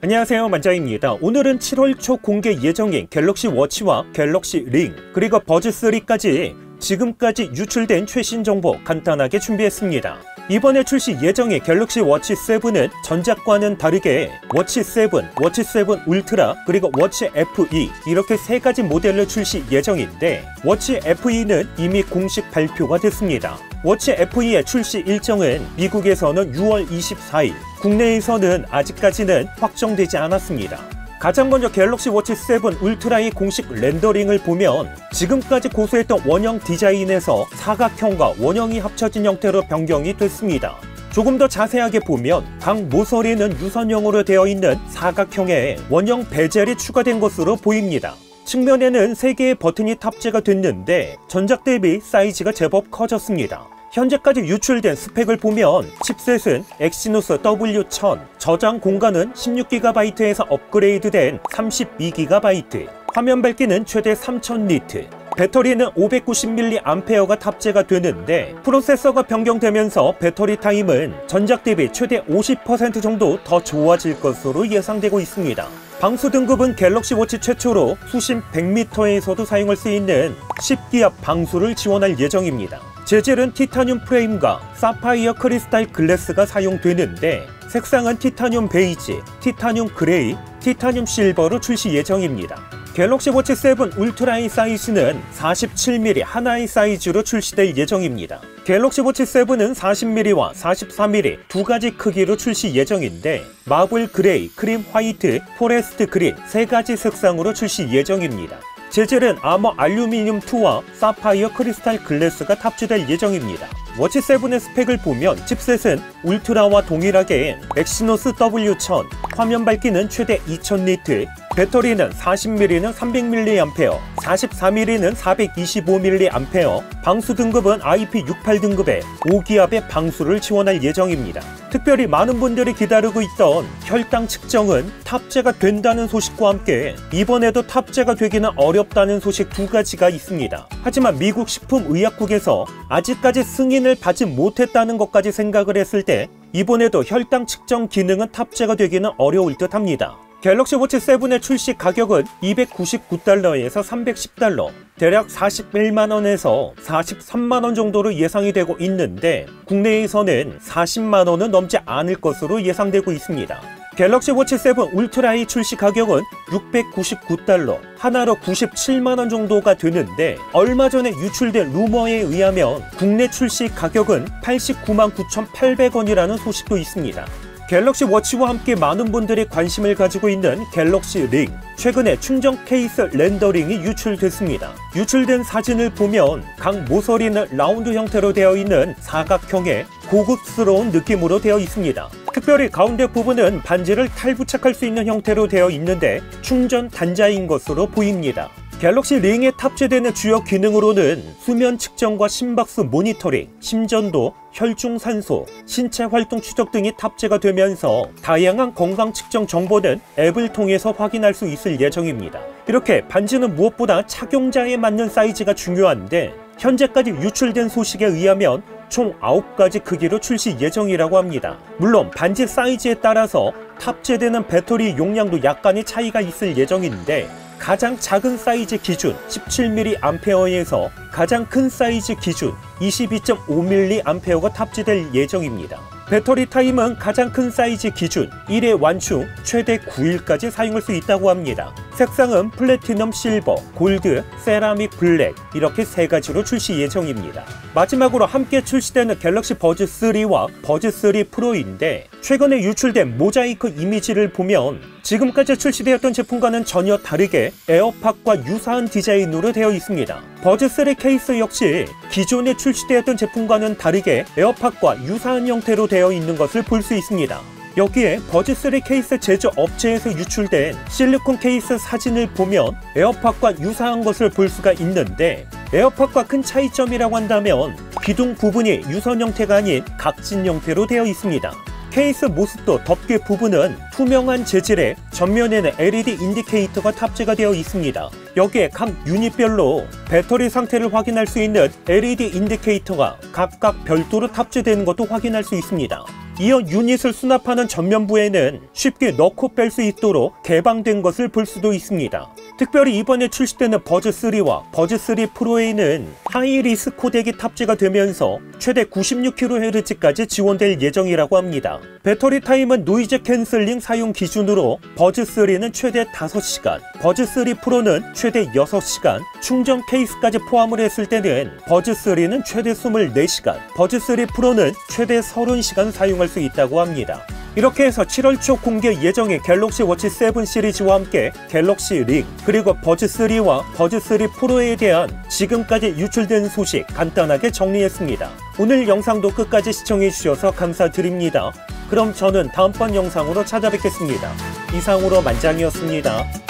안녕하세요, 만자입니다. 오늘은 7월 초 공개 예정인 갤럭시 워치와 갤럭시 링 그리고 버즈3까지 지금까지 유출된 최신 정보 간단하게 준비했습니다. 이번에 출시 예정의 갤럭시 워치 7은 전작과는 다르게 워치 7, 워치 7 울트라 그리고 워치 FE 이렇게 세 가지 모델로 출시 예정인데 워치 FE는 이미 공식 발표가 됐습니다. 워치 FE의 출시 일정은 미국에서는 6월 24일, 국내에서는 아직까지는 확정되지 않았습니다. 가장 먼저 갤럭시 워치 7 울트라의 공식 렌더링을 보면 지금까지 고수했던 원형 디자인에서 사각형과 원형이 합쳐진 형태로 변경이 됐습니다. 조금 더 자세하게 보면 각 모서리는 유선형으로 되어 있는 사각형에 원형 베젤이 추가된 것으로 보입니다. 측면에는 3개의 버튼이 탑재가 됐는데 전작 대비 사이즈가 제법 커졌습니다. 현재까지 유출된 스펙을 보면 칩셋은 엑시노스 W1000, 저장 공간은 16GB에서 업그레이드된 32GB, 화면 밝기는 최대 3000니트, 배터리는 590mAh가 탑재가 되는데 프로세서가 변경되면서 배터리 타임은 전작 대비 최대 50% 정도 더 좋아질 것으로 예상되고 있습니다. 방수 등급은 갤럭시 워치 최초로 수심 100m에서도 사용할 수 있는 10기압 방수를 지원할 예정입니다. 재질은 티타늄 프레임과 사파이어 크리스탈 글래스가 사용되는데 색상은 티타늄 베이지, 티타늄 그레이, 티타늄 실버로 출시 예정입니다. 갤럭시 워치 7 울트라의 사이즈는 47mm 하나의 사이즈로 출시될 예정입니다. 갤럭시 워치 7은 40mm와 44mm 두 가지 크기로 출시 예정인데 마블 그레이, 크림 화이트, 포레스트 그린 세 가지 색상으로 출시 예정입니다. 재질은 아머 알루미늄 2와 사파이어 크리스탈 글래스가 탑재될 예정입니다. 워치 7의 스펙을 보면 칩셋은 울트라와 동일하게 엑시노스 W1000, 화면 밝기는 최대 2000니트, 배터리는 40mm는 300mAh, 44mm는 425mAh, 방수 등급은 IP68 등급의 5기압의 방수를 지원할 예정입니다. 특별히 많은 분들이 기다리고 있던 혈당 측정은 탑재가 된다는 소식과 함께 이번에도 탑재가 되기는 어렵다는 소식 두 가지가 있습니다. 하지만 미국 식품의약국에서 아직까지 승인을 받지 못했다는 것까지 생각을 했을 때 이번에도 혈당 측정 기능은 탑재가 되기는 어려울 듯 합니다. 갤럭시 워치 7의 출시 가격은 $299에서 $310, 대략 41만원에서 43만원 정도로 예상이 되고 있는데 국내에서는 40만원은 넘지 않을 것으로 예상되고 있습니다. 갤럭시 워치 7 울트라의 출시 가격은 $699, 하나로 97만원 정도가 되는데 얼마 전에 유출된 루머에 의하면 국내 출시 가격은 899,800원이라는 소식도 있습니다. 갤럭시 워치와 함께 많은 분들이 관심을 가지고 있는 갤럭시 링, 최근에 충전 케이스 렌더링이 유출됐습니다. 유출된 사진을 보면 각 모서리는 라운드 형태로 되어 있는 사각형의 고급스러운 느낌으로 되어 있습니다. 특별히 가운데 부분은 반지를 탈부착할 수 있는 형태로 되어 있는데 충전 단자인 것으로 보입니다. 갤럭시 링에 탑재되는 주요 기능으로는 수면 측정과 심박수 모니터링, 심전도, 혈중산소, 신체 활동 추적 등이 탑재가 되면서 다양한 건강 측정 정보는 앱을 통해서 확인할 수 있을 예정입니다. 이렇게 반지는 무엇보다 착용자에 맞는 사이즈가 중요한데 현재까지 유출된 소식에 의하면 총 9가지 크기로 출시 예정이라고 합니다. 물론 반지 사이즈에 따라서 탑재되는 배터리 용량도 약간의 차이가 있을 예정인데 가장 작은 사이즈 기준 17mAh에서 가장 큰 사이즈 기준 22.5mAh가 탑재될 예정입니다. 배터리 타임은 가장 큰 사이즈 기준 1회 완충 최대 9일까지 사용할 수 있다고 합니다. 색상은 플래티넘 실버, 골드, 세라믹 블랙 이렇게 세 가지로 출시 예정입니다. 마지막으로 함께 출시되는 갤럭시 버즈3와 버즈3 프로인데 최근에 유출된 모자이크 이미지를 보면 지금까지 출시되었던 제품과는 전혀 다르게 에어팟과 유사한 디자인으로 되어 있습니다. 버즈3 케이스 역시 기존에 출시되었던 제품과는 다르게 에어팟과 유사한 형태로 되어 있는 것을 볼 수 있습니다. 여기에 버즈3 케이스 제조 업체에서 유출된 실리콘 케이스 사진을 보면 에어팟과 유사한 것을 볼 수가 있는데 에어팟과 큰 차이점이라고 한다면 기둥 부분이 유선 형태가 아닌 각진 형태로 되어 있습니다. 케이스 모습도 덮개 부분은 투명한 재질에 전면에는 LED 인디케이터가 탑재가 되어 있습니다. 여기에 각 유닛별로 배터리 상태를 확인할 수 있는 LED 인디케이터가 각각 별도로 탑재되는 것도 확인할 수 있습니다. 이어 유닛을 수납하는 전면부에는 쉽게 넣고 뺄 수 있도록 개방된 것을 볼 수도 있습니다. 특별히 이번에 출시되는 버즈3와 버즈3 프로에는 하이리스 코덱이 탑재가 되면서 최대 96kHz까지 지원될 예정이라고 합니다. 배터리 타임은 노이즈 캔슬링 사용 기준으로 버즈3는 최대 5시간, 버즈3 프로는 최대 6시간, 충전 케이스까지 포함을 했을 때는 버즈3는 최대 24시간, 버즈3 프로는 최대 30시간 사용할 수 있다고 합니다. 이렇게 해서 7월 초 공개 예정의 갤럭시 워치 7 시리즈와 함께 갤럭시 링, 그리고 버즈3와 버즈3 프로에 대한 지금까지 유출된 소식 간단하게 정리했습니다. 오늘 영상도 끝까지 시청해주셔서 감사드립니다. 그럼 저는 다음번 영상으로 찾아뵙겠습니다. 이상으로 만장이었습니다.